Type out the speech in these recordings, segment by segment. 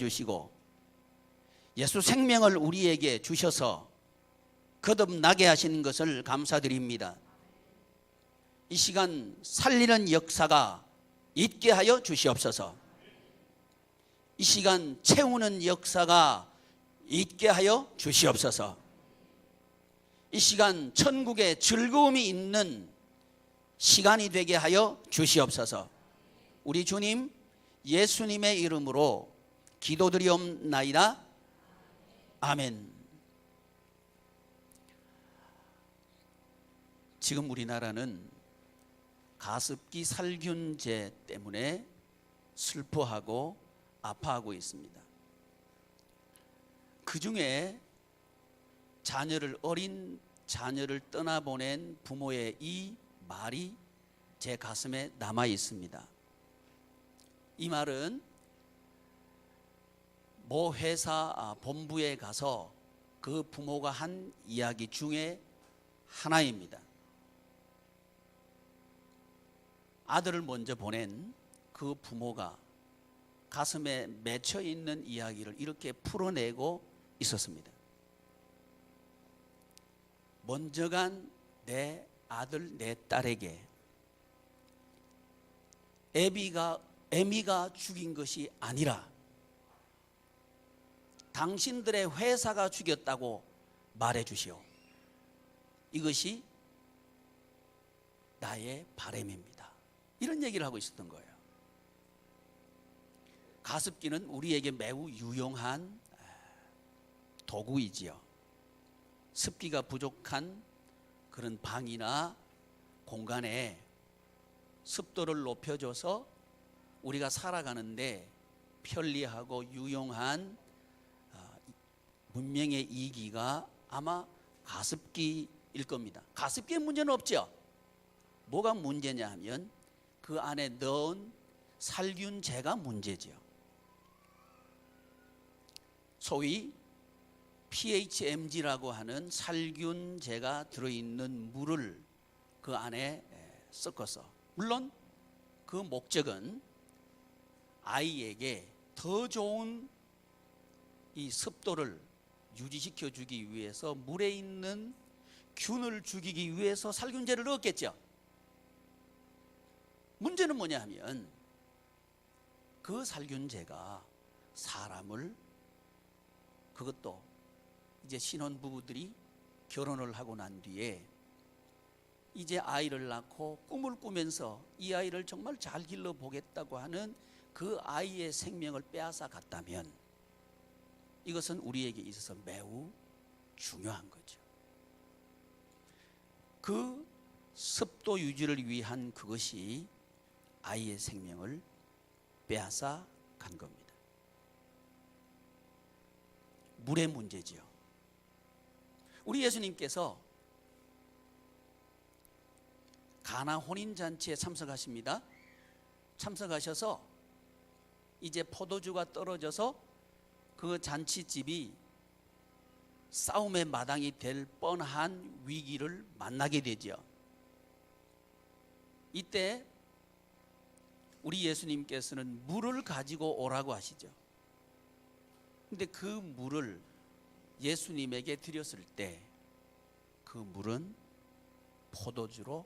주시고 예수 생명을 우리에게 주셔서 거듭나게 하시는 것을 감사드립니다. 이 시간 살리는 역사가 있게 하여 주시옵소서. 이 시간 채우는 역사가 있게 하여 주시옵소서. 이 시간 천국에 즐거움이 있는 시간이 되게 하여 주시옵소서. 우리 주님 예수님의 이름으로 기도드리옵나이다. 아멘. 지금 우리나라는 가습기 살균제 때문에 슬퍼하고 아파하고 있습니다. 그 중에 어린 자녀를 떠나보낸 부모의 이 말이 제 가슴에 남아 있습니다. 이 말은 모 회사 본부에 가서 그 부모가 한 이야기 중에 하나입니다. 아들을 먼저 보낸 그 부모가 가슴에 맺혀 있는 이야기를 이렇게 풀어내고 있었습니다. 먼저 간 내 아들 내 딸에게 애미가 죽인 것이 아니라 당신들의 회사가 죽였다고 말해 주시오. 이것이 나의 바람입니다. 이런 얘기를 하고 있었던 거예요. 가습기는 우리에게 매우 유용한 도구이지요. 습기가 부족한 그런 방이나 공간에 습도를 높여줘서 우리가 살아가는데 편리하고 유용한 문명의 이기가 아마 가습기일 겁니다. 가습기의 문제는 없죠. 뭐가 문제냐 하면 그 안에 넣은 살균제가 문제죠. 소위 PHMG라고 하는 살균제가 들어있는 물을 그 안에 섞어서, 물론 그 목적은 아이에게 더 좋은 이 습도를 유지시켜 주기 위해서, 물에 있는 균을 죽이기 위해서 살균제를 넣었겠죠. 문제는 뭐냐 하면 그 살균제가 사람을, 그것도 이제 신혼부부들이 결혼을 하고 난 뒤에 이제 아이를 낳고 꿈을 꾸면서 이 아이를 정말 잘 길러보겠다고 하는 그 아이의 생명을 빼앗아 갔다면 이것은 우리에게 있어서 매우 중요한 거죠. 그 습도 유지를 위한 그것이 아이의 생명을 빼앗아 간 겁니다. 물의 문제지요. 우리 예수님께서 가나 혼인잔치에 참석하십니다. 참석하셔서 이제 포도주가 떨어져서 그 잔치집이 싸움의 마당이 될 뻔한 위기를 만나게 되죠. 이때 우리 예수님께서는 물을 가지고 오라고 하시죠. 근데 그 물을 예수님에게 드렸을 때 그 물은 포도주로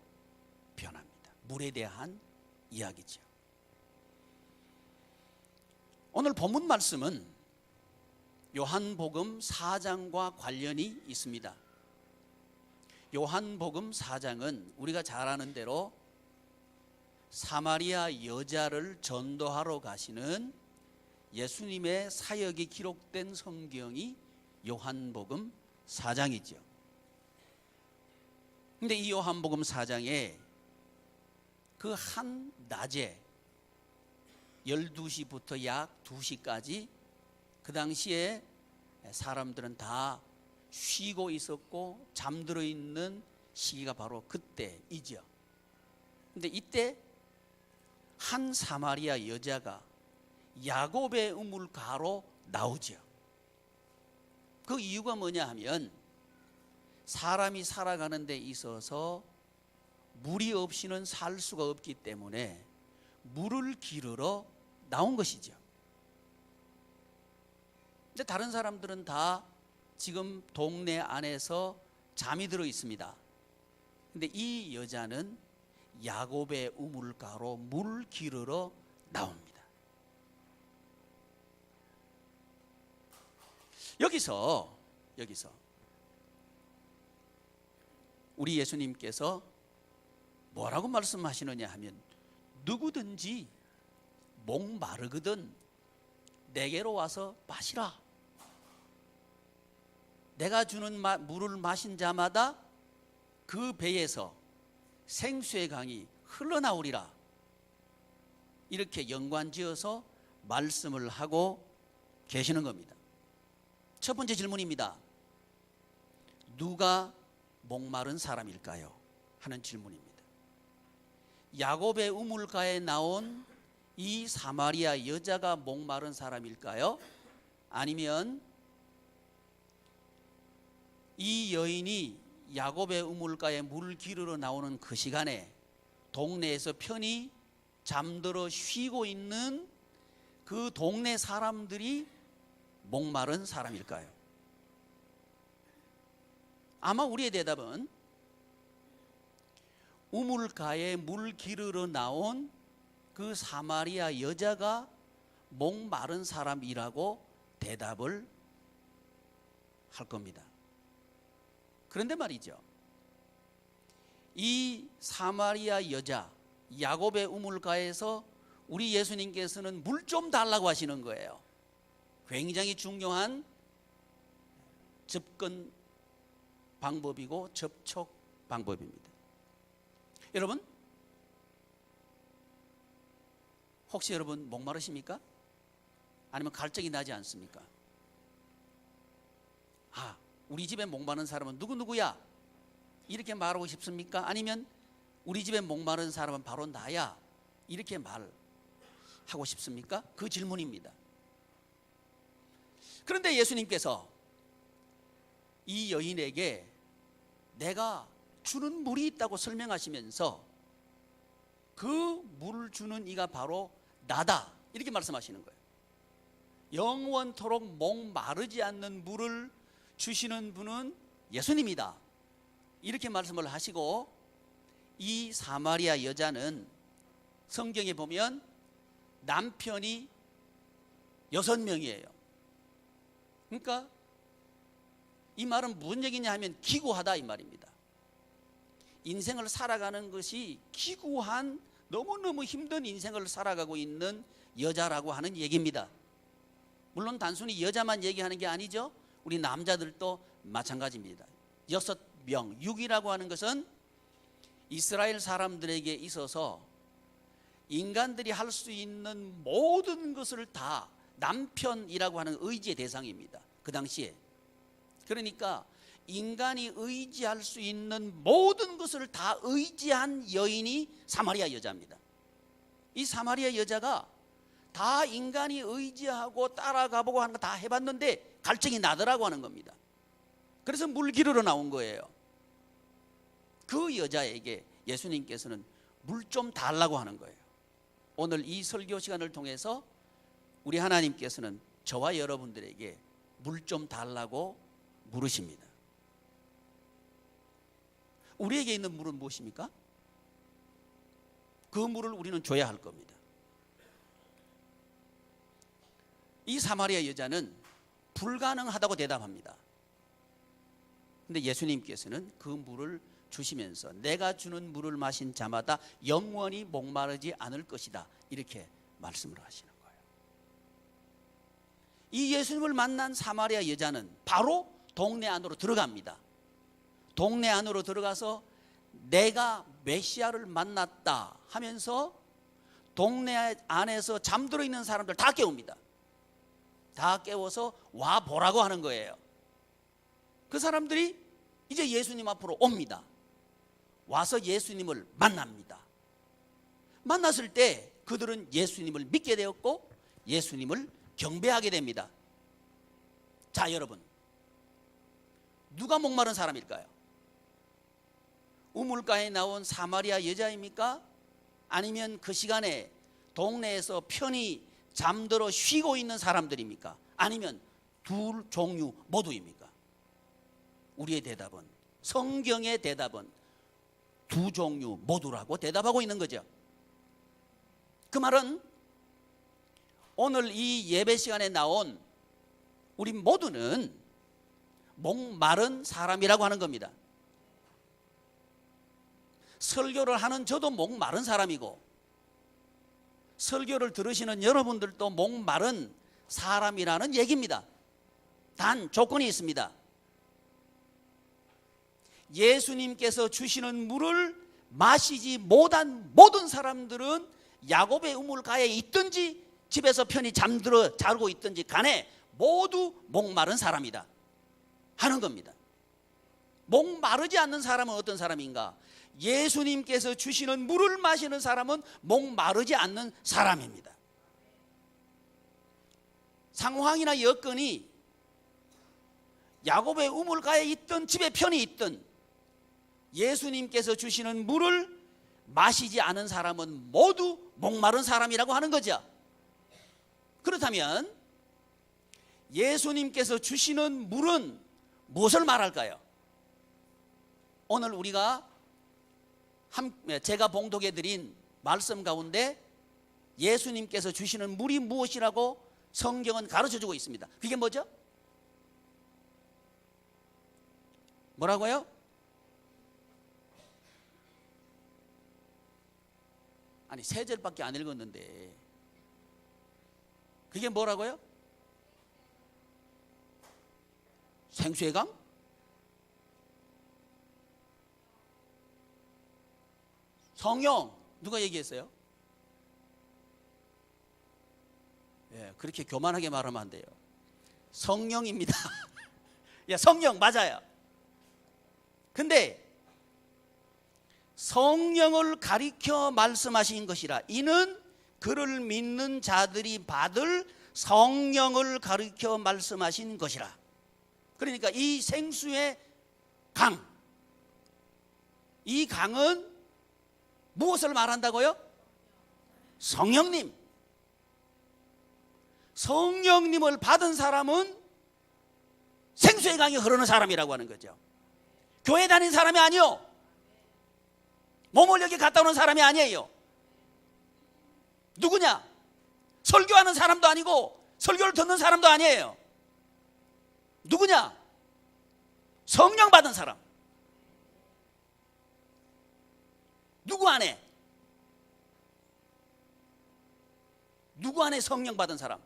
변합니다. 물에 대한 이야기죠. 오늘 본문 말씀은 요한복음 4장과 관련이 있습니다. 요한복음 4장은 우리가 잘 아는 대로 사마리아 여자를 전도하러 가시는 예수님의 사역이 기록된 성경이 요한복음 4장이죠. 근데 이 요한복음 4장에 그 한 낮에 12시부터 약 2시까지 그 당시에 사람들은 다 쉬고 있었고 잠들어 있는 시기가 바로 그때이죠. 근데 이때 한 사마리아 여자가 야곱의 우물가로 나오죠. 그 이유가 뭐냐 하면 사람이 살아가는 데 있어서 물이 없이는 살 수가 없기 때문에 물을 기르러 나온 것이죠. 근데 다른 사람들은 다 지금 동네 안에서 잠이 들어 있습니다. 근데 이 여자는 야곱의 우물가로 물 기르러 나옵니다. 여기서 우리 예수님께서 뭐라고 말씀하시느냐 하면, 누구든지 목마르거든 내게로 와서 마시라. 내가 주는 물을 마신 자마다 그 배에서 생수의 강이 흘러나오리라. 이렇게 연관지어서 말씀을 하고 계시는 겁니다. 첫 번째 질문입니다. 누가 목마른 사람일까요? 하는 질문입니다. 야곱의 우물가에 나온 이 사마리아 여자가 목마른 사람일까요? 아니면 이 여인이 야곱의 우물가에 물 기르러 나오는 그 시간에 동네에서 편히 잠들어 쉬고 있는 그 동네 사람들이 목마른 사람일까요? 아마 우리의 대답은 우물가에 물 기르러 나온 그 사마리아 여자가 목마른 사람이라고 대답을 할 겁니다. 그런데 말이죠, 이 사마리아 여자, 야곱의 우물가에서 우리 예수님께서는 물 좀 달라고 하시는 거예요. 굉장히 중요한 접근 방법이고 접촉 방법입니다. 여러분, 혹시 여러분 목마르십니까? 아니면 갈증이 나지 않습니까? 우리 집에 목마른 사람은 누구누구야? 이렇게 말하고 싶습니까? 아니면 우리 집에 목마른 사람은 바로 나야? 이렇게 말하고 싶습니까? 그 질문입니다. 그런데 예수님께서 이 여인에게 내가 주는 물이 있다고 설명하시면서 그 물을 주는 이가 바로 나다, 이렇게 말씀하시는 거예요. 영원토록 목마르지 않는 물을 주시는 분은 예수님이다, 이렇게 말씀을 하시고, 이 사마리아 여자는 성경에 보면 남편이 6명이에요. 그러니까 이 말은 무슨 얘기냐 하면 기구하다, 이 말입니다. 인생을 살아가는 것이 기구한, 너무너무 힘든 인생을 살아가고 있는 여자라고 하는 얘기입니다. 물론 단순히 여자만 얘기하는 게 아니죠. 우리 남자들도 마찬가지입니다. 6명, 6이라고 하는 것은 이스라엘 사람들에게 있어서 인간들이 할 수 있는 모든 것을 다 남편이라고 하는 의지의 대상입니다. 그 당시에. 그러니까 인간이 의지할 수 있는 모든 것을 다 의지한 여인이 사마리아 여자입니다. 이 사마리아 여자가 다 인간이 의지하고 따라가보고 하는 거 다 해봤는데 갈증이 나더라고 하는 겁니다. 그래서 물 기르러 나온 거예요. 그 여자에게 예수님께서는 물 좀 달라고 하는 거예요. 오늘 이 설교 시간을 통해서 우리 하나님께서는 저와 여러분들에게 물 좀 달라고 물으십니다. 우리에게 있는 물은 무엇입니까? 그 물을 우리는 줘야 할 겁니다. 이 사마리아 여자는 불가능하다고 대답합니다. 근데 예수님께서는 그 물을 주시면서 내가 주는 물을 마신 자마다 영원히 목마르지 않을 것이다, 이렇게 말씀을 하시는 거예요. 이 예수님을 만난 사마리아 여자는 바로 동네 안으로 들어갑니다. 동네 안으로 들어가서 내가 메시아를 만났다 하면서 동네 안에서 잠들어 있는 사람들 다 깨웁니다. 다 깨워서 와 보라고 하는 거예요. 그 사람들이 이제 예수님 앞으로 옵니다. 와서 예수님을 만납니다. 만났을 때 그들은 예수님을 믿게 되었고 예수님을 경배하게 됩니다. 자, 여러분, 누가 목마른 사람일까요? 우물가에 나온 사마리아 여자입니까? 아니면 그 시간에 동네에서 편히 잠들어 쉬고 있는 사람들입니까? 아니면 두 종류 모두입니까? 우리의 대답은, 성경의 대답은 두 종류 모두라고 대답하고 있는 거죠. 그 말은 오늘 이 예배 시간에 나온 우리 모두는 목마른 사람이라고 하는 겁니다. 설교를 하는 저도 목마른 사람이고, 설교를 들으시는 여러분들도 목마른 사람이라는 얘기입니다. 단 조건이 있습니다. 예수님께서 주시는 물을 마시지 못한 모든 사람들은 야곱의 우물가에 있든지 집에서 편히 자고 있든지 간에 모두 목마른 사람이다 하는 겁니다. 목마르지 않는 사람은 어떤 사람인가? 예수님께서 주시는 물을 마시는 사람은 목마르지 않는 사람입니다. 상황이나 여건이 야곱의 우물가에 있든 집에 편히 있든 예수님께서 주시는 물을 마시지 않은 사람은 모두 목마른 사람이라고 하는 거죠. 그렇다면 예수님께서 주시는 물은 무엇을 말할까요? 오늘 우리가 제가 봉독해 드린 말씀 가운데 예수님께서 주시는 물이 무엇이라고 성경은 가르쳐주고 있습니다. 그게 뭐죠? 뭐라고요? 아니, 세 절밖에 안 읽었는데 그게 뭐라고요? 생수의 강? 성령. 누가 얘기했어요? 그렇게 교만하게 말하면 안 돼요. 성령입니다. 성령 맞아요. 근데 성령을 가리켜 말씀하신 것이라, 이는 그를 믿는 자들이 받을 성령을 가리켜 말씀하신 것이라. 그러니까 이 생수의 강, 이 강은 무엇을 말한다고요? 성령님. 성령님을 받은 사람은 생수의 강이 흐르는 사람이라고 하는 거죠. 교회 다닌 사람이 아니요, 몸을 여기 갔다 오는 사람이 아니에요. 누구냐? 설교하는 사람도 아니고 설교를 듣는 사람도 아니에요. 누구냐? 성령 받은 사람. 누구 안에? 누구 안에 성령 받은 사람?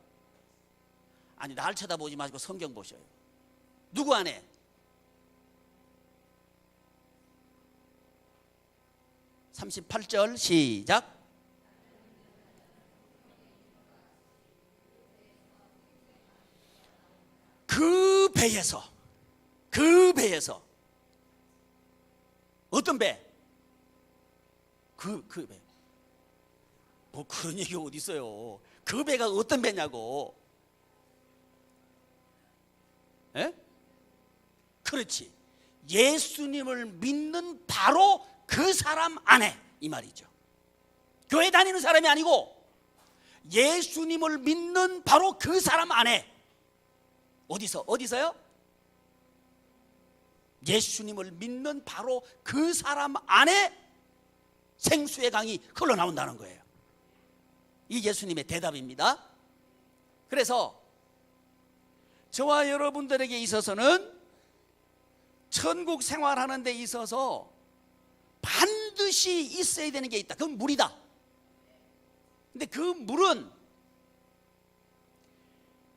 아니, 날 쳐다보지 마시고 성경 보셔요. 누구 안에? (38절) 시작. 그 배에서 어떤 배? 그 배. 뭐 그런 얘기가 어디 있어요? 그 배가 어떤 배냐고. 에? 그렇지. 예수님을 믿는 바로 그 사람 안에, 이 말이죠. 교회 다니는 사람이 아니고 예수님을 믿는 바로 그 사람 안에. 어디서요? 예수님을 믿는 바로 그 사람 안에 생수의 강이 흘러나온다는 거예요. 이 예수님의 대답입니다. 그래서 저와 여러분들에게 있어서는 천국 생활하는 데 있어서 반드시 있어야 되는 게 있다. 그건 물이다. 근데 그 물은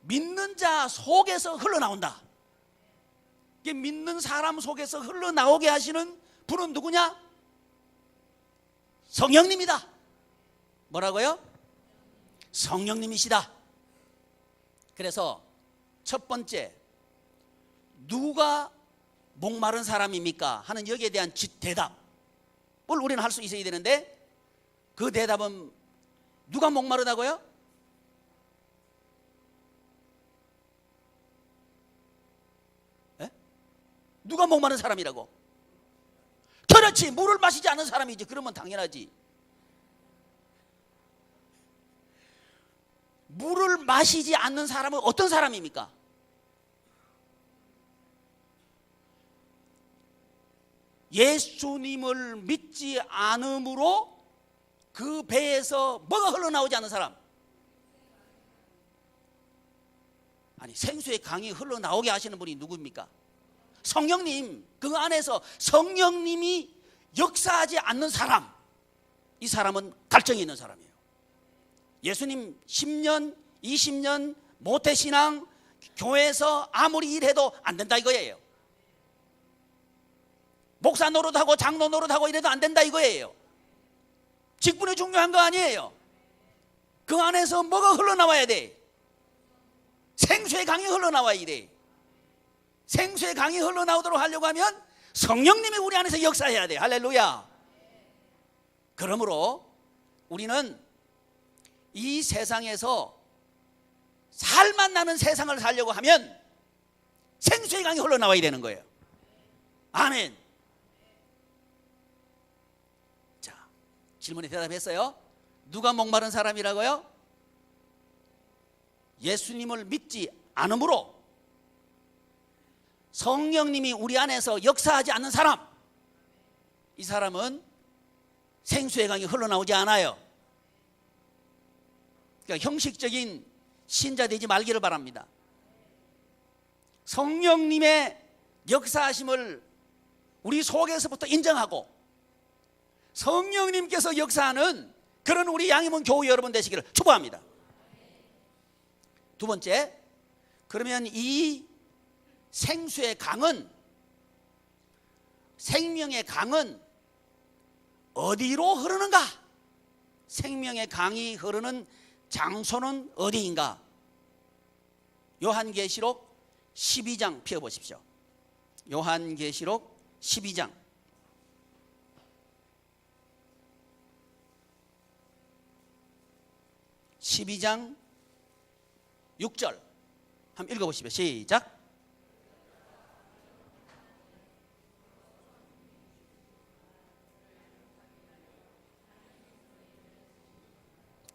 믿는 자 속에서 흘러나온다. 이게 믿는 사람 속에서 흘러나오게 하시는 분은 누구냐? 성령님이다. 뭐라고요? 성령님이시다. 그래서 첫 번째, 누가 목마른 사람입니까? 하는 여기에 대한 대답을 우리는 할 수 있어야 되는데, 그 대답은 누가 목마르다고요? 에? 누가 목마른 사람이라고? 그렇지, 물을 마시지 않는 사람이지. 그러면 당연하지. 물을 마시지 않는 사람은 어떤 사람입니까? 예수님을 믿지 않음으로 그 배에서 뭐가 흘러나오지 않는 사람, 아니 생수의 강이 흘러나오게 하시는 분이 누구입니까? 성령님. 그 안에서 성령님이 역사하지 않는 사람, 이 사람은 갈증이 있는 사람이에요. 예수님 10년 20년 모태신앙, 교회에서 아무리 일해도 안 된다 이거예요. 목사 노릇하고 장로 노릇하고 이래도 안 된다 이거예요. 직분이 중요한 거 아니에요. 그 안에서 뭐가 흘러나와야 돼? 생수의 강이 흘러나와야 돼. 생수의 강이 흘러나오도록 하려고 하면 성령님이 우리 안에서 역사해야 돼. 할렐루야. 그러므로 우리는 이 세상에서 살만 나는 세상을 살려고 하면 생수의 강이 흘러나와야 되는 거예요. 아멘. 자, 질문에 대답했어요. 누가 목마른 사람이라고요? 예수님을 믿지 않으므로 성령님이 우리 안에서 역사하지 않는 사람, 이 사람은 생수의 강이 흘러나오지 않아요. 그러니까 형식적인 신자 되지 말기를 바랍니다. 성령님의 역사하심을 우리 속에서부터 인정하고 성령님께서 역사하는 그런 우리 양이문 교우 여러분 되시기를 축복합니다. 두 번째, 그러면 이 생수의 강은, 생명의 강은 어디로 흐르는가? 생명의 강이 흐르는 장소는 어디인가? 요한계시록 12장 펴보십시오. 요한계시록 12장 6절 한번 읽어보십시오. 시작.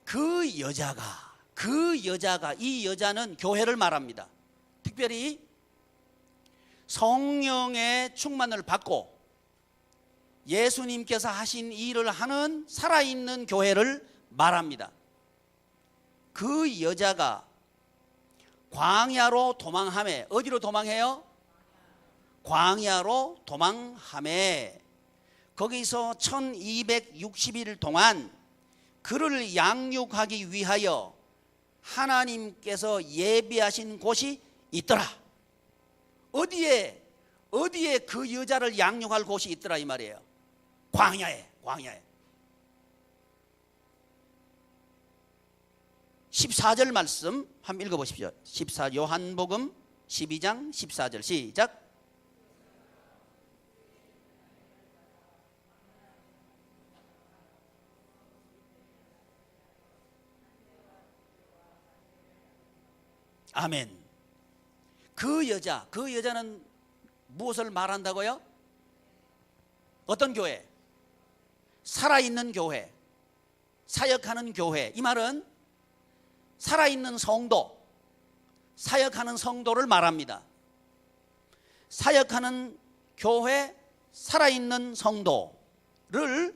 그 여자가 이 여자는 교회를 말합니다. 특별히 성령의 충만을 받고 예수님께서 하신 일을 하는 살아있는 교회를 말합니다. 그 여자가 광야로 도망하매, 어디로 도망해요? 광야로 도망하매, 거기서 1260일 동안 그를 양육하기 위하여 하나님께서 예비하신 곳이 있더라. 어디에 그 여자를 양육할 곳이 있더라 이 말이에요. 광야에. 14절 말씀 한번 읽어보십시오. 14 요한복음 12장 14절 시작. 아멘. 그 여자는 무엇을 말한다고요? 어떤 교회? 살아있는 교회, 사역하는 교회. 이 말은 살아있는 성도, 사역하는 성도를 말합니다. 사역하는 교회, 살아있는 성도를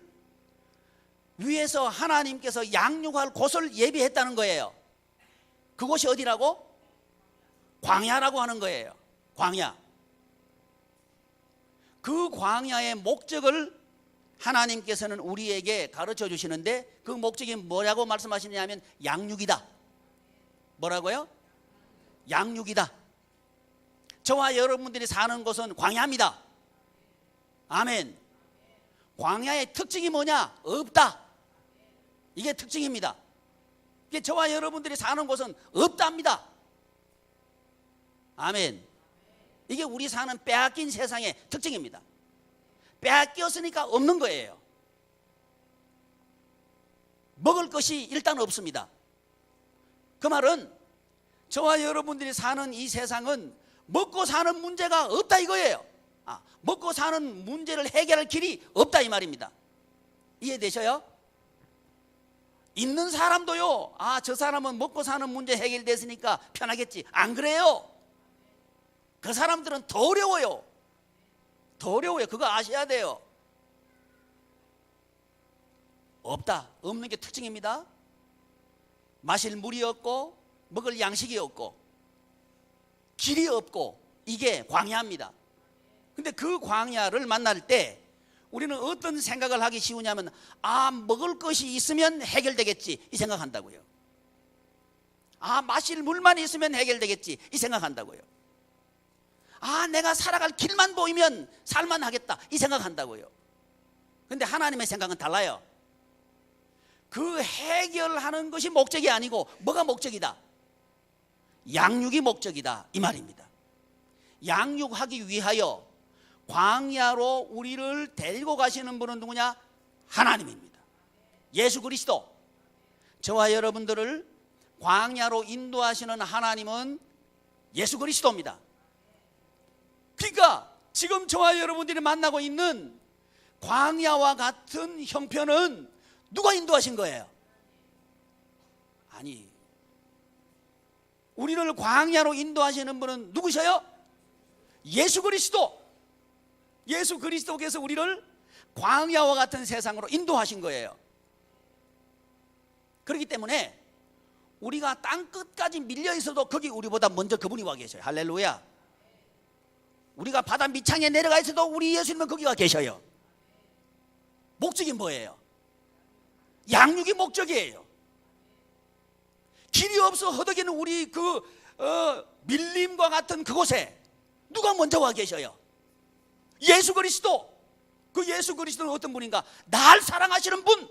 위해서 하나님께서 양육할 곳을 예비했다는 거예요. 그곳이 어디라고? 광야라고 하는 거예요. 광야. 그 광야의 목적을 하나님께서는 우리에게 가르쳐 주시는데 그 목적이 뭐라고 말씀하시냐면 양육이다. 뭐라고요? 양육이다. 저와 여러분들이 사는 곳은 광야입니다. 아멘. 광야의 특징이 뭐냐? 없다. 이게 특징입니다. 이게 저와 여러분들이 사는 곳은 없답니다. 아멘. 이게 우리 사는 빼앗긴 세상의 특징입니다. 빼앗겼으니까 없는 거예요. 먹을 것이 일단 없습니다. 그 말은 저와 여러분들이 사는 이 세상은 먹고 사는 문제가 없다 이거예요. 먹고 사는 문제를 해결할 길이 없다 이 말입니다. 이해되셔요? 있는 사람도요, 저 사람은 먹고 사는 문제 해결됐으니까 편하겠지. 안 그래요. 그 사람들은 더 어려워요. 더 어려워요. 그거 아셔야 돼요. 없다. 없는 게 특징입니다. 마실 물이 없고 먹을 양식이 없고 길이 없고 이게 광야입니다. 근데 그 광야를 만날 때 우리는 어떤 생각을 하기 쉬우냐면 먹을 것이 있으면 해결되겠지 이 생각한다고요. 마실 물만 있으면 해결되겠지 이 생각한다고요. 내가 살아갈 길만 보이면 살만하겠다 이 생각한다고요. 근데 하나님의 생각은 달라요. 그 해결하는 것이 목적이 아니고 뭐가 목적이다? 양육이 목적이다 이 말입니다. 양육하기 위하여 광야로 우리를 데리고 가시는 분은 누구냐? 하나님입니다. 예수 그리스도. 저와 여러분들을 광야로 인도하시는 하나님은 예수 그리스도입니다. 그러니까 지금 저와 여러분들이 만나고 있는 광야와 같은 형편은 누가 인도하신 거예요? 아니, 우리를 광야로 인도하시는 분은 누구셔요? 예수 그리스도. 예수 그리스도께서 우리를 광야와 같은 세상으로 인도하신 거예요. 그렇기 때문에 우리가 땅 끝까지 밀려 있어도 거기 우리보다 먼저 그분이 와 계셔요. 할렐루야. 우리가 바다 밑창에 내려가 있어도 우리 예수님은 거기 와 계셔요. 목적이 뭐예요? 양육이 목적이에요. 길이 없어 허덕이는 우리 밀림과 같은 그곳에 누가 먼저 와 계셔요? 예수 그리스도. 그 예수 그리스도는 어떤 분인가? 날 사랑하시는 분.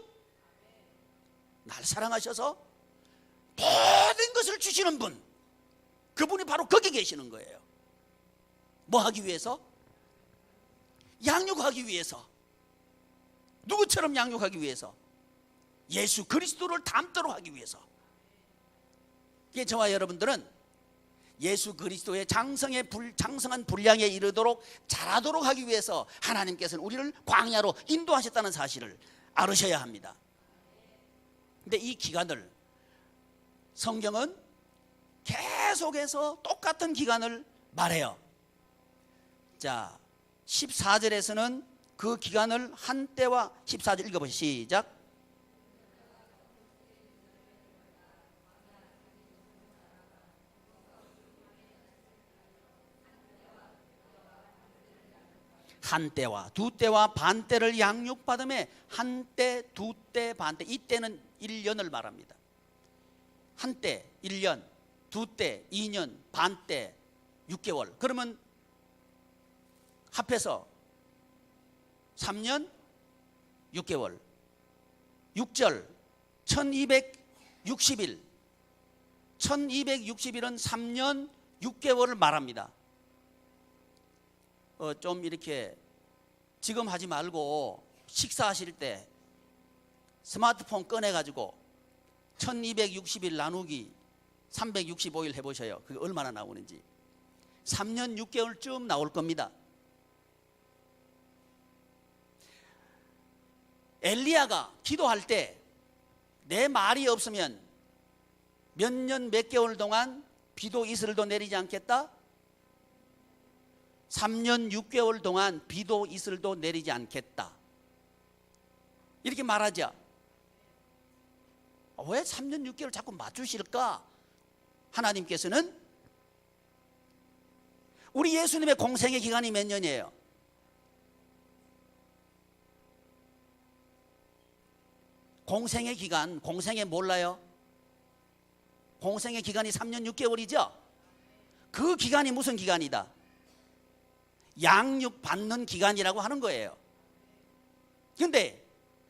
날 사랑하셔서 모든 것을 주시는 분. 그분이 바로 거기 계시는 거예요. 뭐 하기 위해서? 양육하기 위해서. 누구처럼 양육하기 위해서? 예수 그리스도를 닮도록 하기 위해서. 이게 저와 여러분들은 예수 그리스도의 장성한 분량에 이르도록 자라도록 하기 위해서 하나님께서는 우리를 광야로 인도하셨다는 사실을 알으셔야 합니다. 근데 이 기간을 성경은 계속해서 똑같은 기간을 말해요. 자, 14절에서는 그 기간을 한때와 14절 읽어보시죠. 시작. 한때와 두때와 반때를 양육받음에 한때, 두때, 반때. 이때는 1년을 말합니다. 한때 1년, 두때 2년, 반때 6개월. 그러면 합해서 3년 6개월. 6절 1260일. 1260일은 3년 6개월을 말합니다. 좀 이렇게 지금 하지 말고 식사하실 때 스마트폰 꺼내가지고 1260일 나누기 365일 해보셔요. 그게 얼마나 나오는지. 3년 6개월쯤 나올 겁니다. 엘리야가 기도할 때 내 말이 없으면 몇 년 몇 개월 동안 비도 이슬도 내리지 않겠다? 3년 6개월 동안 비도 이슬도 내리지 않겠다. 이렇게 말하죠. 왜 3년 6개월 자꾸 맞추실까? 하나님께서는 우리 예수님의 공생의 기간이 몇 년이에요? 공생의 기간, 공생의 몰라요? 공생의 기간이 3년 6개월이죠? 그 기간이 무슨 기간이다? 양육받는 기간이라고 하는 거예요. 그런데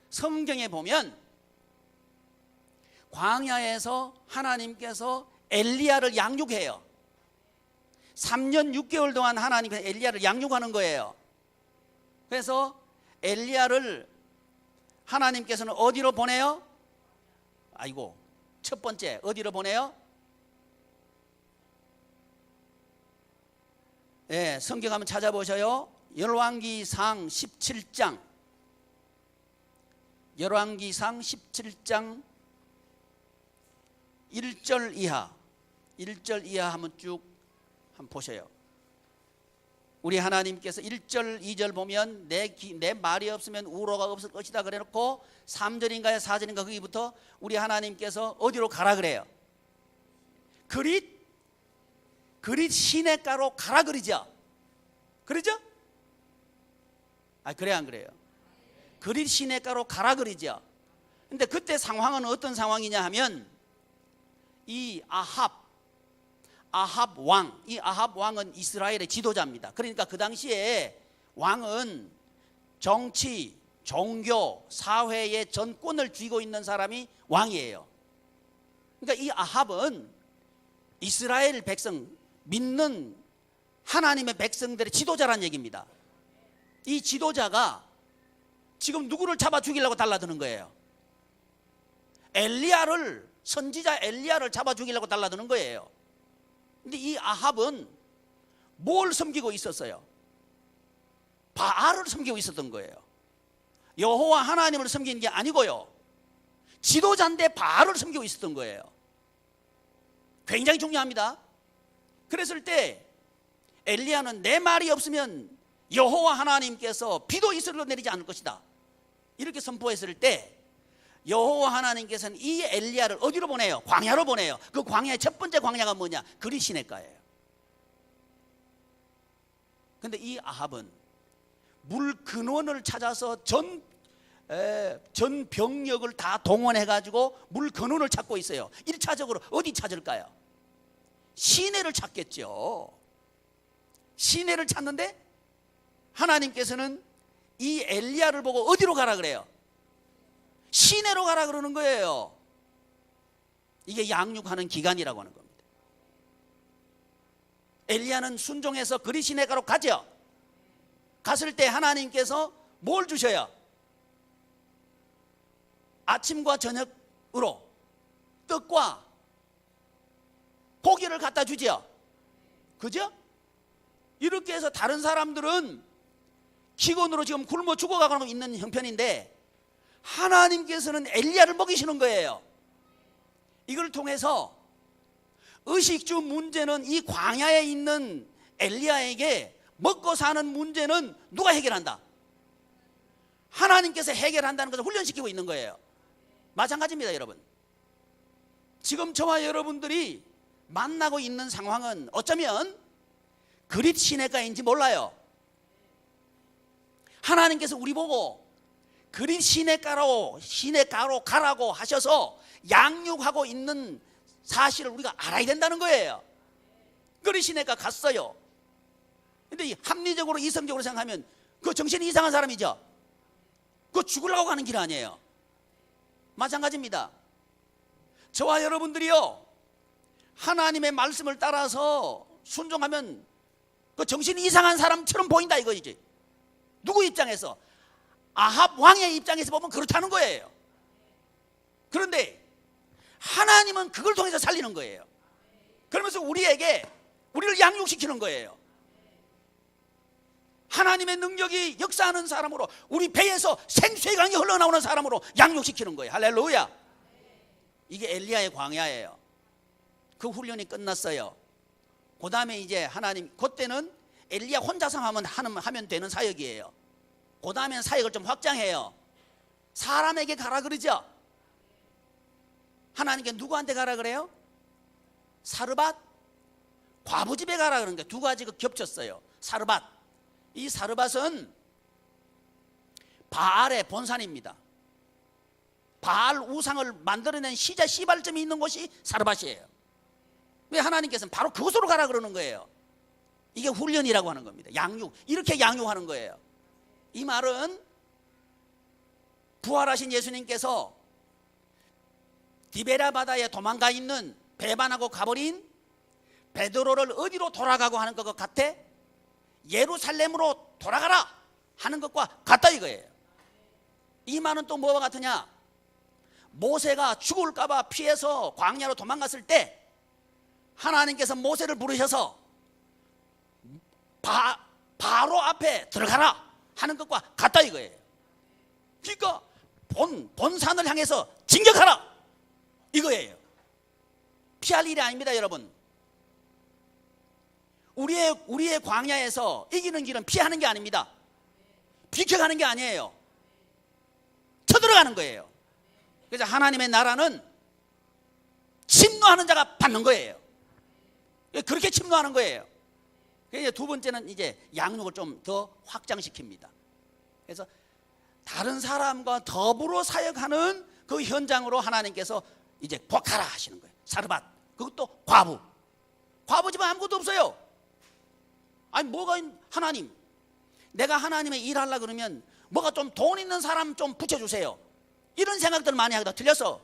성경에 보면 광야에서 하나님께서 엘리야를 양육해요. 3년 6개월 동안 하나님께서 엘리야를 양육하는 거예요. 그래서 엘리야를 하나님께서는 어디로 보내요? 아이고, 첫 번째 어디로 보내요? 네, 성경 한번 찾아보셔요. 열왕기상 17장. 열왕기상 17장 1절 이하. 1절 이하 한번 쭉 한번 보셔요. 우리 하나님께서 1절 2절 보면 내 말이 없으면 우로가 없을 것이다 그래놓고 3절인가요 4절인가 거기부터 우리 하나님께서 어디로 가라 그래요? 그릿 시냇가로 가라 그러죠. 그러죠? 그래 안 그래요? 그릿 시냇가로 가라 그러죠. 근데 그때 상황은 어떤 상황이냐 하면 이 아합 왕, 이 아합 왕은 이스라엘의 지도자입니다. 그러니까 그 당시에 왕은 정치, 종교, 사회의 전권을 쥐고 있는 사람이 왕이에요. 그러니까 이 아합은 이스라엘 백성, 믿는 하나님의 백성들의 지도자란 얘기입니다. 이 지도자가 지금 누구를 잡아 죽이려고 달라드는 거예요? 선지자 엘리야를 잡아 죽이려고 달라드는 거예요. 근데 이 아합은 뭘 섬기고 있었어요? 바알을 섬기고 있었던 거예요. 여호와 하나님을 섬기는 게 아니고요, 지도자인데 바알을 섬기고 있었던 거예요. 굉장히 중요합니다. 그랬을 때 엘리야는 내 말이 없으면 여호와 하나님께서 비도 이슬로 내리지 않을 것이다 이렇게 선포했을 때 여호와 하나님께서는 이 엘리야를 어디로 보내요? 광야로 보내요. 그 광야의 첫 번째 광야가 뭐냐? 그릿 시냇가예요. 근데 이 아합은 물 근원을 찾아서 전 병력을 다 동원해 가지고 물 근원을 찾고 있어요. 1차적으로 어디 찾을까요? 시내를 찾겠죠. 시내를 찾는데 하나님께서는 이 엘리야를 보고 어디로 가라 그래요? 시내로 가라 그러는 거예요. 이게 양육하는 기간이라고 하는 겁니다. 엘리야는 순종해서 그릿 시내가로 가죠. 갔을 때 하나님께서 뭘 주셔요? 아침과 저녁으로 떡과 고기를 갖다 주죠. 그죠? 이렇게 해서 다른 사람들은 기근으로 지금 굶어 죽어가고 있는 형편인데 하나님께서는 엘리야를 먹이시는 거예요. 이걸 통해서 의식주 문제는 이 광야에 있는 엘리야에게 먹고 사는 문제는 누가 해결한다? 하나님께서 해결한다는 것을 훈련시키고 있는 거예요. 마찬가지입니다, 여러분. 지금 저와 여러분들이 만나고 있는 상황은 어쩌면 그릿 시냇가인지 몰라요. 하나님께서 우리 보고 그릿 시냇가로 가라고 하셔서 양육하고 있는 사실을 우리가 알아야 된다는 거예요. 그릿 시냇가 갔어요. 근데 합리적으로 이성적으로 생각하면 그 정신이 이상한 사람이죠. 그거 죽으려고 가는 길 아니에요. 마찬가지입니다. 저와 여러분들이요, 하나님의 말씀을 따라서 순종하면 그 정신이 이상한 사람처럼 보인다 이거지. 누구 입장에서? 아합 왕의 입장에서 보면 그렇다는 거예요. 그런데 하나님은 그걸 통해서 살리는 거예요. 그러면서 우리를 양육시키는 거예요. 하나님의 능력이 역사하는 사람으로, 우리 배에서 생수의 강이 흘러나오는 사람으로 양육시키는 거예요. 할렐루야. 이게 엘리야의 광야예요. 그 훈련이 끝났어요. 그 다음에 이제 하나님, 그때는 엘리야 혼자서 하면 되는 사역이에요. 그 다음에는 사역을 좀 확장해요. 사람에게 가라 그러죠. 하나님께 누구한테 가라 그래요? 사르밧 과부 집에 가라 그런 게 두 가지가 겹쳤어요. 사르밧, 이 사르밧은 바알의 본산입니다. 바알 우상을 만들어낸 시발점이 있는 곳이 사르밧이에요. 왜 하나님께서는 바로 그곳으로 가라 그러는 거예요? 이게 훈련이라고 하는 겁니다. 양육, 이렇게 양육하는 거예요. 이 말은 부활하신 예수님께서 디베라 바다에 도망가 있는, 배반하고 가버린 베드로를 어디로 돌아가고 하는 것 같아? 예루살렘으로 돌아가라 하는 것과 같다 이거예요. 이 말은 또 뭐와 같으냐? 모세가 죽을까봐 피해서 광야로 도망갔을 때 하나님께서 모세를 부르셔서 바로 앞에 들어가라 하는 것과 같다 이거예요. 그러니까 본산을 향해서 진격하라 이거예요. 피할 일이 아닙니다, 여러분. 우리의 광야에서 이기는 길은 피하는 게 아닙니다. 비켜가는 게 아니에요. 쳐들어가는 거예요. 그래서 하나님의 나라는 침노하는 자가 받는 거예요. 그렇게 침노하는 거예요. 그래서 두 번째는 이제 양육을 좀 더 확장시킵니다. 그래서 다른 사람과 더불어 사역하는 그 현장으로 하나님께서 이제 복하라 하시는 거예요. 사르밧, 그것도 과부 집은 아무것도 없어요. 아니 뭐가 하나님, 내가 하나님의 일하려고 그러면 뭐가 좀 돈 있는 사람 좀 붙여주세요, 이런 생각들을 많이 하거든. 틀렸어.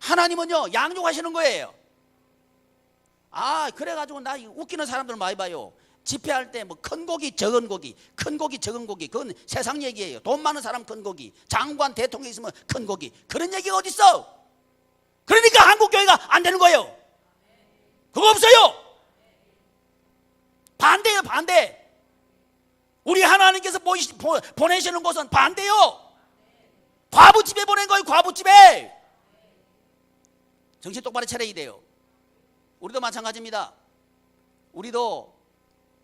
하나님은요 양육하시는 거예요. 아 그래가지고 나 웃기는 사람들 많이 봐요. 집회할 때 뭐 큰 고기 적은 고기, 큰 고기 적은 고기, 그건 세상 얘기예요. 돈 많은 사람 큰 고기, 장관 대통령 있으면 큰 고기, 그런 얘기가 어디 있어? 그러니까 한국 교회가 안 되는 거예요. 그거 없어요. 반대예요, 반대. 우리 하나님께서 보내시는 곳은 반대요. 과부집에 보낸 거예요, 과부집에. 정신 똑바로 차려야 돼요. 우리도 마찬가지입니다. 우리도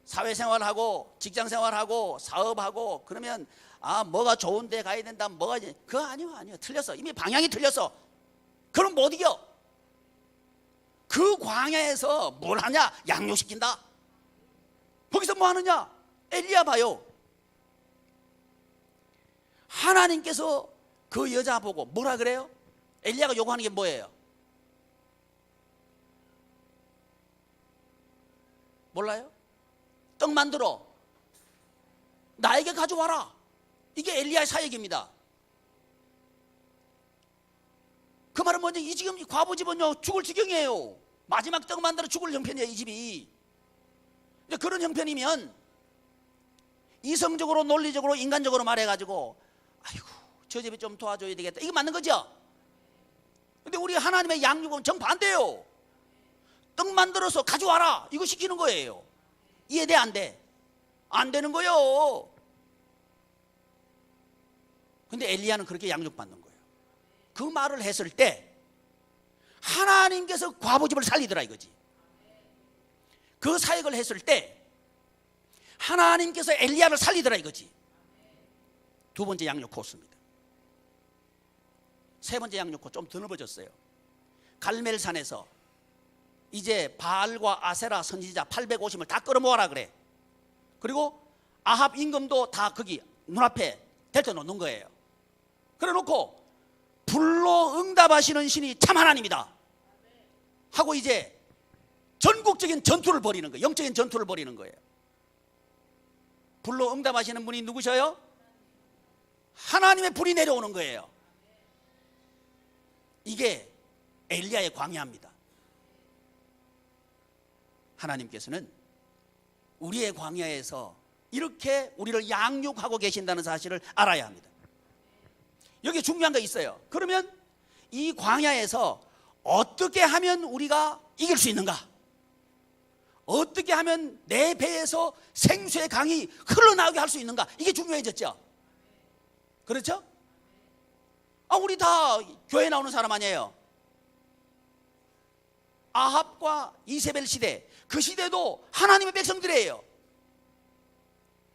사회생활하고 직장생활하고 사업하고 그러면 아 뭐가 좋은 데 가야 된다, 뭐가 그거 아니요 틀렸어. 이미 방향이 틀렸어. 그럼 못 이겨. 그 광야에서 뭘 하냐? 양육시킨다. 거기서 뭐 하느냐? 엘리야 봐요. 하나님께서 그 여자 보고 뭐라 그래요? 엘리야가 요구하는 게 뭐예요? 몰라요? 떡 만들어 나에게 가져와라. 이게 엘리야의 사역입니다. 그 말은 뭐냐? 이 지금 과부 집은요 죽을 지경이에요. 마지막 떡 만들어 죽을 형편이에요, 이 집이. 그런 형편이면 이성적으로 논리적으로 인간적으로 말해가지고 아이고 저 집이 좀 도와줘야 되겠다, 이거 맞는 거죠? 근데 우리 하나님의 양육은 정반대예요. 떡 만들어서 가져와라, 이거 시키는 거예요. 이해돼 안 돼? 안 되는 거예요. 근데 엘리야는 그렇게 양육받는 거예요. 그 말을 했을 때 하나님께서 과부집을 살리더라 이거지. 그 사역을 했을 때 하나님께서 엘리야를 살리더라 이거지. 두 번째 양육 코스입니다. 세 번째 양육 코스 좀 더 넓어졌어요. 갈멜산에서 이제 바알과 아세라 선지자 850을 다 끌어모아라 그래. 그리고 아합 임금도 다 거기 눈앞에 데려 놓는 거예요. 그래 놓고 불로 응답하시는 신이 참 하나님이다 하고 이제 전국적인 전투를 벌이는 거예요. 영적인 전투를 벌이는 거예요. 불로 응답하시는 분이 누구셔요? 하나님의 불이 내려오는 거예요. 이게 엘리야의 광야입니다. 하나님께서는 우리의 광야에서 이렇게 우리를 양육하고 계신다는 사실을 알아야 합니다. 여기 중요한 거 있어요. 그러면 이 광야에서 어떻게 하면 우리가 이길 수 있는가? 어떻게 하면 내 배에서 생수의 강이 흘러나오게 할 수 있는가? 이게 중요해졌죠. 그렇죠? 아, 우리 다 교회 나오는 사람 아니에요. 아합과 이세벨 시대, 그 시대도 하나님의 백성들이에요.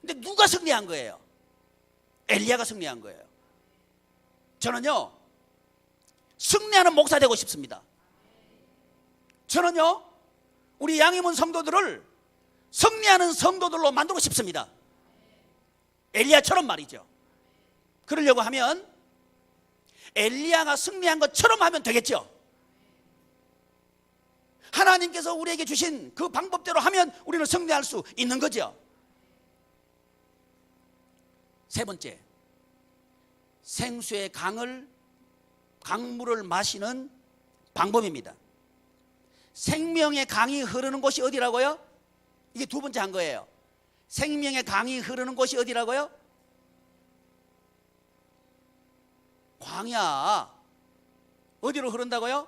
근데 누가 승리한 거예요? 엘리야가 승리한 거예요. 저는요 승리하는 목사 되고 싶습니다. 저는요 우리 양희문 성도들을 승리하는 성도들로 만들고 싶습니다. 엘리야처럼 말이죠. 그러려고 하면 엘리야가 승리한 것처럼 하면 되겠죠. 하나님께서 우리에게 주신 그 방법대로 하면 우리는 승리할 수 있는 거죠. 세 번째, 생수의 강물을 마시는 방법입니다. 생명의 강이 흐르는 곳이 어디라고요? 이게 두 번째 한 거예요. 생명의 강이 흐르는 곳이 어디라고요? 광야. 어디로 흐른다고요?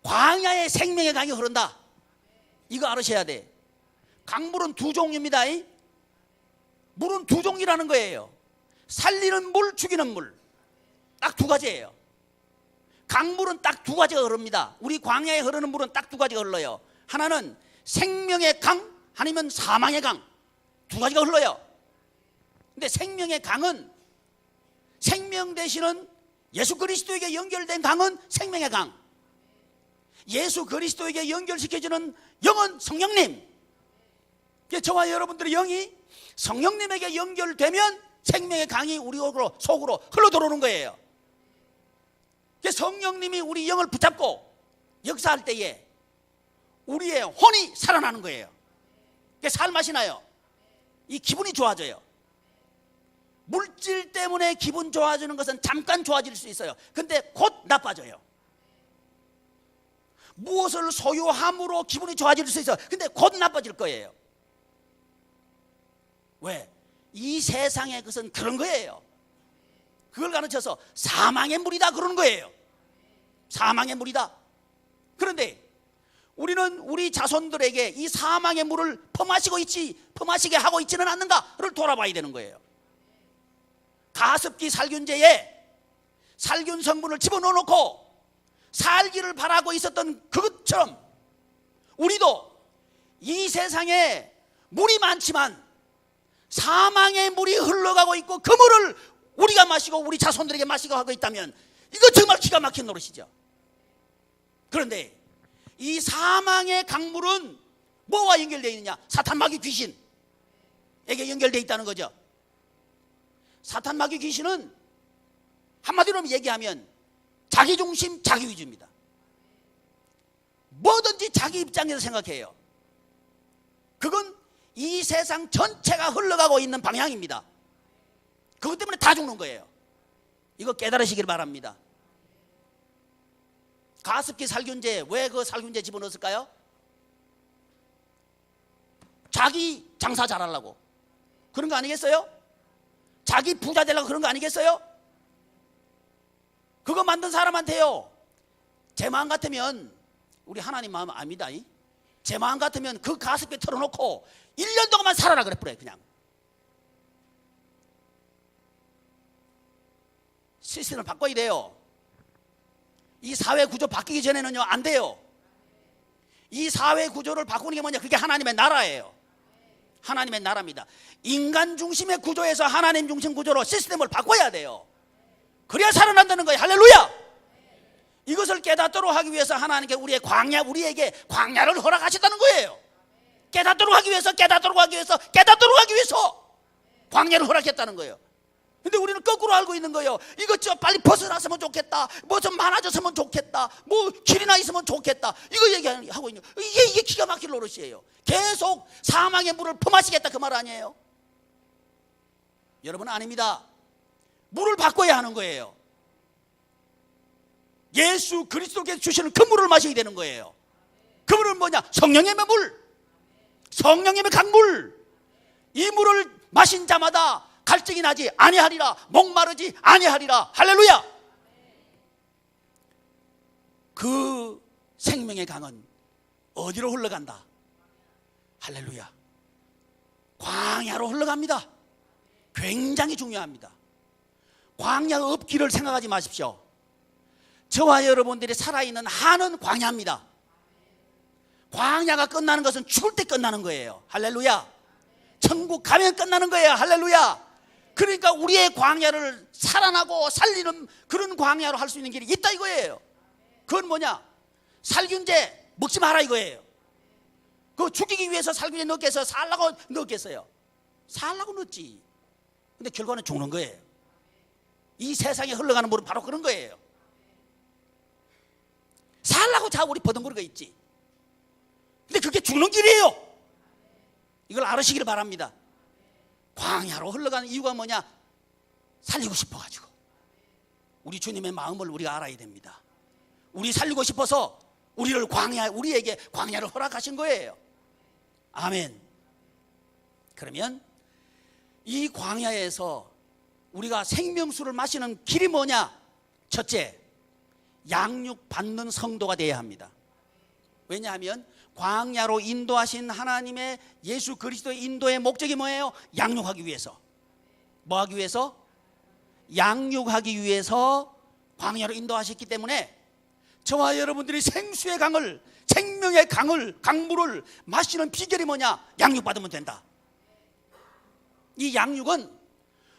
광야에 생명의 강이 흐른다. 이거 알으셔야 돼. 강물은 두 종류입니다. 물은 두 종류라는 거예요. 살리는 물, 죽이는 물. 딱 두 가지예요. 강물은 딱 두 가지가 흐릅니다. 우리 광야에 흐르는 물은 딱 두 가지가 흘러요. 하나는 생명의 강 아니면 사망의 강, 두 가지가 흘러요. 근데 생명의 강은, 생명 되시는 예수 그리스도에게 연결된 강은 생명의 강, 예수 그리스도에게 연결시켜주는 영은 성령님. 저와 여러분들의 영이 성령님에게 연결되면 생명의 강이 우리 속으로 흘러 들어오는 거예요. 성령님이 우리 영을 붙잡고 역사할 때에 우리의 혼이 살아나는 거예요. 살맛이 나요. 이 기분이 좋아져요. 물질 때문에 기분 좋아지는 것은 잠깐 좋아질 수 있어요. 근데 곧 나빠져요. 무엇을 소유함으로 기분이 좋아질 수 있어요. 근데 곧 나빠질 거예요. 왜? 이 세상의 것은 그런 거예요. 그걸 가르쳐서 사망의 물이다 그러는 거예요. 사망의 물이다. 그런데 우리는 우리 자손들에게 이 사망의 물을 퍼마시게 하고 있지는 않는가를 돌아봐야 되는 거예요. 가습기 살균제에 살균 성분을 집어넣어놓고 살기를 바라고 있었던 그것처럼 우리도 이 세상에 물이 많지만 사망의 물이 흘러가고 있고 그 물을 우리가 마시고 우리 자손들에게 마시고 하고 있다면 이거 정말 기가 막힌 노릇이죠. 그런데 이 사망의 강물은 뭐와 연결되어 있느냐? 사탄 마귀 귀신에게 연결되어 있다는 거죠. 사탄 마귀 귀신은 한마디로 얘기하면 자기중심 자기위주입니다. 뭐든지 자기 입장에서 생각해요. 그건 이 세상 전체가 흘러가고 있는 방향입니다. 그것 때문에 다 죽는 거예요. 이거 깨달으시길 바랍니다. 가습기 살균제, 왜 그 살균제 집어넣었을까요? 자기 장사 잘하려고 그런 거 아니겠어요? 자기 부자 되려고 그런 거 아니겠어요? 그거 만든 사람한테요, 제 마음 같으면, 우리 하나님 마음 압니다. 제 마음 같으면 그 가습기 털어놓고 1년 동안만 살아라 그래 뿌려요. 그냥 시스템을 바꿔야 돼요. 이 사회 구조 바뀌기 전에는요 안 돼요. 이 사회 구조를 바꾸는 게 뭐냐? 그게 하나님의 나라예요. 하나님의 나라입니다. 인간 중심의 구조에서 하나님 중심 구조로 시스템을 바꿔야 돼요. 그래야 살아난다는 거예요. 할렐루야. 이것을 깨닫도록 하기 위해서 하나님께 우리에게 광야를 허락하셨다는 거예요. 깨닫도록 하기 위해서 광야를 허락했다는 거예요. 근데 우리는 거꾸로 알고 있는 거예요. 이것 좀 빨리 벗어났으면 좋겠다, 뭐 좀 많아졌으면 좋겠다, 뭐 길이나 있으면 좋겠다, 이거 얘기하고 있는 거예요. 이게 기가 막힐 노릇이에요. 계속 사망의 물을 퍼마시겠다 그 말 아니에요? 여러분 아닙니다. 물을 바꿔야 하는 거예요. 예수 그리스도께서 주시는 그 물을 마셔야 되는 거예요. 그 물은 뭐냐? 성령의 물, 성령의 강물. 이 물을 마신 자마다 갈증이 나지 아니하리라, 목마르지 아니하리라. 할렐루야. 그 생명의 강은 어디로 흘러간다? 할렐루야. 광야로 흘러갑니다. 굉장히 중요합니다. 광야 없기를 생각하지 마십시오. 저와 여러분들이 살아있는 한은 광야입니다. 광야가 끝나는 것은 죽을 때 끝나는 거예요. 할렐루야. 천국 가면 끝나는 거예요. 할렐루야. 그러니까 우리의 광야를 살아나고 살리는 그런 광야로 할 수 있는 길이 있다 이거예요. 그건 뭐냐? 살균제 먹지 마라 이거예요. 그거 죽이기 위해서 살균제 넣겠어요? 살라고 넣겠어요? 살라고 넣지. 근데 결과는 죽는 거예요. 이 세상에 흘러가는 물은 바로 그런 거예요. 살라고 자 우리 버둥거리고 있지. 근데 그게 죽는 길이에요. 이걸 알으시기를 바랍니다. 광야로 흘러가는 이유가 뭐냐? 살리고 싶어가지고. 우리 주님의 마음을 우리가 알아야 됩니다. 우리 살리고 싶어서 우리에게 광야를 허락하신 거예요. 아멘. 그러면 이 광야에서 우리가 생명수를 마시는 길이 뭐냐? 첫째, 양육받는 성도가 되어야 합니다. 왜냐하면 광야로 인도하신 하나님의 예수 그리스도의 인도의 목적이 뭐예요? 양육하기 위해서. 뭐 하기 위해서? 양육하기 위해서 광야로 인도하셨기 때문에 저와 여러분들이 생수의 강을, 생명의 강물을 마시는 비결이 뭐냐? 양육받으면 된다. 이 양육은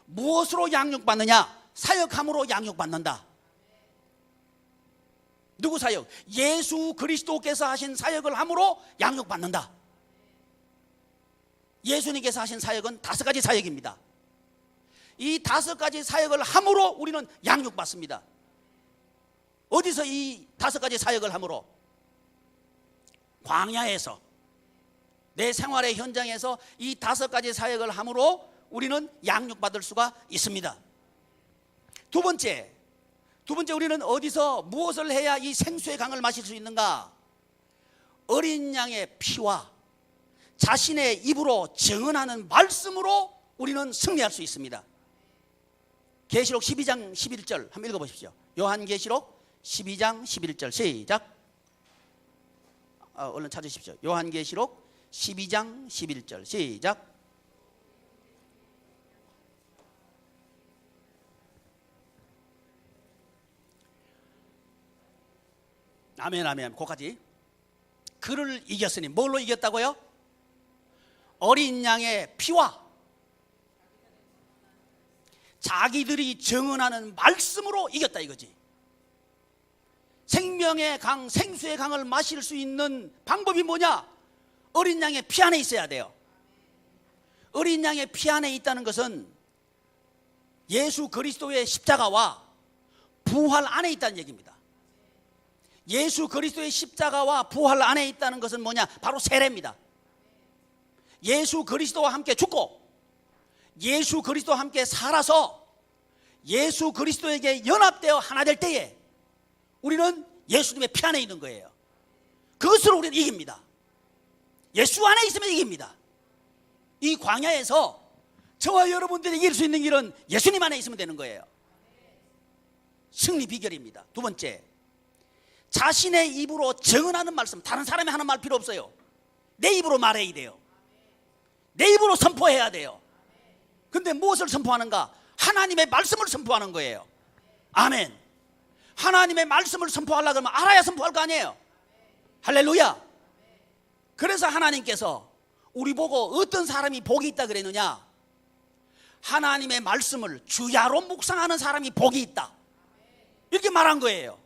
무엇으로 양육받느냐? 사역함으로 양육받는다. 누구 사역? 예수 그리스도께서 하신 사역을 함으로 양육받는다. 예수님께서 하신 사역은 5가지 사역입니다. 이 5가지 사역을 함으로 우리는 양육받습니다. 어디서 이 5가지 사역을 함으로? 광야에서, 내 생활의 현장에서 이 5가지 사역을 함으로 우리는 양육받을 수가 있습니다. 두 번째 우리는 어디서 무엇을 해야 이 생수의 강을 마실 수 있는가? 어린 양의 피와 자신의 입으로 증언하는 말씀으로 우리는 승리할 수 있습니다. 계시록 12장 11절 한번 읽어보십시오. 요한계시록 12장 11절 시작. 얼른 찾으십시오. 요한계시록 12장 11절 시작. 아멘 아멘. 거기까지. 그를 이겼으니 뭘로 이겼다고요? 어린 양의 피와 자기들이 증언하는 말씀으로 이겼다 이거지. 생명의 강, 생수의 강을 마실 수 있는 방법이 뭐냐? 어린 양의 피 안에 있어야 돼요. 어린 양의 피 안에 있다는 것은 예수 그리스도의 십자가와 부활 안에 있다는 얘기입니다. 예수 그리스도의 십자가와 부활 안에 있다는 것은 뭐냐? 바로 세례입니다. 예수 그리스도와 함께 죽고 예수 그리스도와 함께 살아서 예수 그리스도에게 연합되어 하나 될 때에 우리는 예수님의 피 안에 있는 거예요. 그것으로 우리는 이깁니다. 예수 안에 있으면 이깁니다. 이 광야에서 저와 여러분들이 이길 수 있는 길은 예수님 안에 있으면 되는 거예요. 승리 비결입니다. 두 번째, 자신의 입으로 증언하는 말씀. 다른 사람이 하는 말 필요 없어요. 내 입으로 말해야 돼요. 내 입으로 선포해야 돼요. 근데 무엇을 선포하는가? 하나님의 말씀을 선포하는 거예요. 아멘. 하나님의 말씀을 선포하려고 하면 알아야 선포할 거 아니에요. 할렐루야. 그래서 하나님께서 우리 보고 어떤 사람이 복이 있다 그랬느냐? 하나님의 말씀을 주야로 묵상하는 사람이 복이 있다, 이렇게 말한 거예요.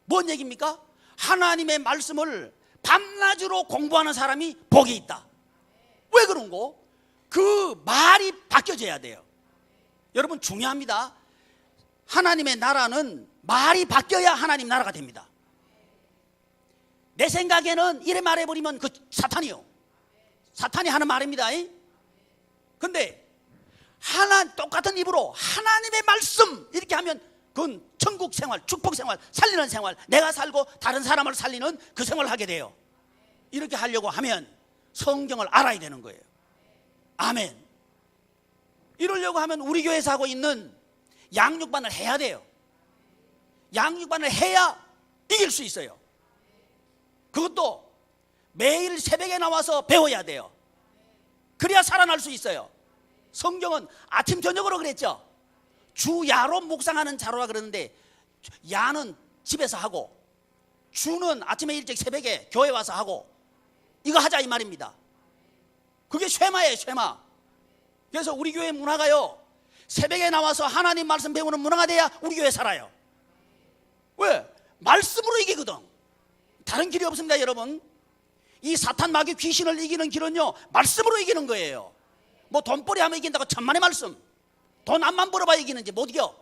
뭔 얘기입니까? 하나님의 말씀을 밤낮으로 공부하는 사람이 복이 있다. 왜 그런 거? 그 말이 바뀌어져야 돼요. 여러분 중요합니다. 하나님의 나라는 말이 바뀌어야 하나님 나라가 됩니다. 내 생각에는 이래 말해버리면 그 사탄이요. 사탄이 하는 말입니다. 근데 똑같은 입으로 하나님의 말씀 이렇게 하면 그건 천국 생활, 축복 생활, 살리는 생활, 내가 살고 다른 사람을 살리는 그 생활을 하게 돼요. 이렇게 하려고 하면 성경을 알아야 되는 거예요. 아멘. 이러려고 하면 우리 교회에서 하고 있는 양육반을 해야 돼요. 양육반을 해야 이길 수 있어요. 그것도 매일 새벽에 나와서 배워야 돼요. 그래야 살아날 수 있어요. 성경은 아침 저녁으로 그랬죠. 주야로 묵상하는 자로라 그러는데, 야는 집에서 하고 주는 아침에 일찍 새벽에 교회 와서 하고, 이거 하자 이 말입니다. 그게 쉐마예요, 쉐마. 그래서 우리 교회 문화가요, 새벽에 나와서 하나님 말씀 배우는 문화가 돼야 우리 교회 살아요. 왜? 말씀으로 이기거든. 다른 길이 없습니다. 여러분, 이 사탄 마귀 귀신을 이기는 길은요, 말씀으로 이기는 거예요. 뭐 돈벌이 하면 이긴다고 천만의 말씀. 돈 암만 벌어봐야 이기는지 못 이겨.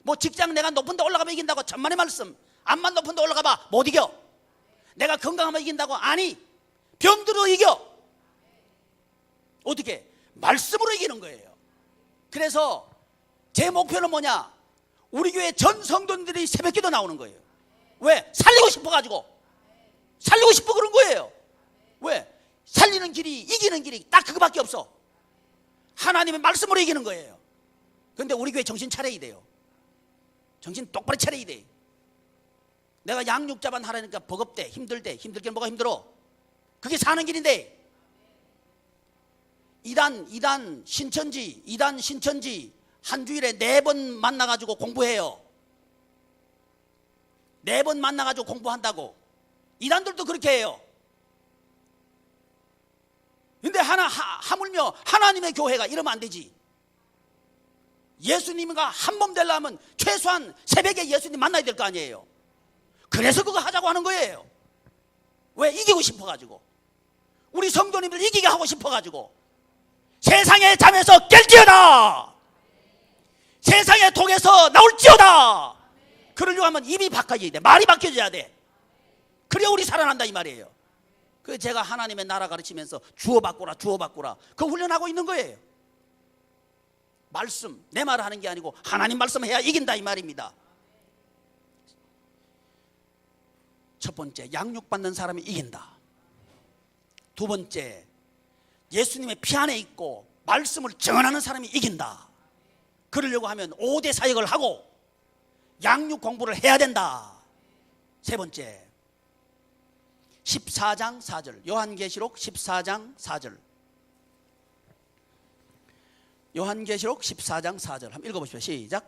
뭐 직장 내가 높은 데 올라가면 이긴다고 천만의 말씀. 암만 높은 데 올라가봐 못 이겨. 내가 건강하면 이긴다고, 아니, 병들어 이겨. 어떻게? 말씀으로 이기는 거예요. 그래서 제 목표는 뭐냐? 우리 교회 전 성도들이 새벽기도 나오는 거예요. 왜? 살리고 싶어가지고. 살리고 싶어 그런 거예요. 왜? 살리는 길이, 이기는 길이 딱 그거밖에 없어. 하나님의 말씀으로 이기는 거예요. 그런데 우리 교회 정신 차려야 돼요. 정신 똑바로 차려야 돼. 내가 양육자반 하라니까 버겁대, 힘들대. 힘들게 뭐가 힘들어? 그게 사는 길인데. 이단 신천지 한 주일에 4번 만나가지고 공부해요. 매번 만나가지고 공부한다고. 이단들도 그렇게 해요. 근데 하물며 하나님의 교회가 이러면 안 되지. 예수님과 한 몸 되려면 최소한 새벽에 예수님 만나야 될 거 아니에요. 그래서 그거 하자고 하는 거예요. 왜? 이기고 싶어가지고. 우리 성도님들 이기게 하고 싶어가지고. 세상의 잠에서 깰지어다. 세상의 독에서 나올지어다. 그러려고 하면 입이 바뀌어야 돼. 말이 바뀌어져야 돼. 그래야 우리 살아난다 이 말이에요. 그 제가 하나님의 나라 가르치면서 주어 바꾸라 그 훈련하고 있는 거예요. 말씀, 내 말을 하는 게 아니고 하나님 말씀 해야 이긴다 이 말입니다. 첫 번째, 양육받는 사람이 이긴다. 두 번째, 예수님의 피 안에 있고 말씀을 증언하는 사람이 이긴다. 그러려고 하면 5대 사역을 하고 양육 공부를 해야 된다. 세 번째, 14장 4절, 요한계시록 14장 4절. 요한계시록 14장 4절 한번 읽어보십시오. 시작.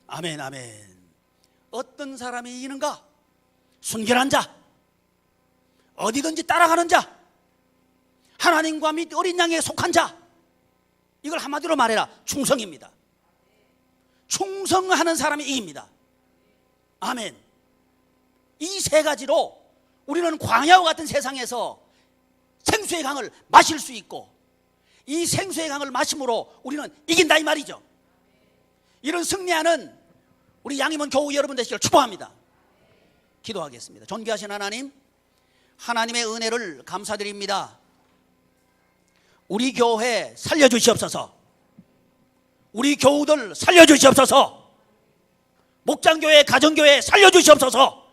아멘, 아멘. 어떤 사람이 이기는가? 순결한 자, 어디든지 따라가는 자, 하나님과 및 어린 양에 속한 자. 이걸 한마디로 말해라. 충성입니다. 충성하는 사람이 이깁니다. 아멘. 이 세 가지로 우리는 광야와 같은 세상에서 생수의 강을 마실 수 있고, 이 생수의 강을 마심으로 우리는 이긴다 이 말이죠. 이런 승리하는 우리 양임원 교우 여러분 되시기를 축복합니다. 기도하겠습니다. 존귀하신 하나님, 하나님의 은혜를 감사드립니다. 우리 교회 살려주시옵소서. 우리 교우들 살려주시옵소서. 목장교회, 가정교회 살려주시옵소서.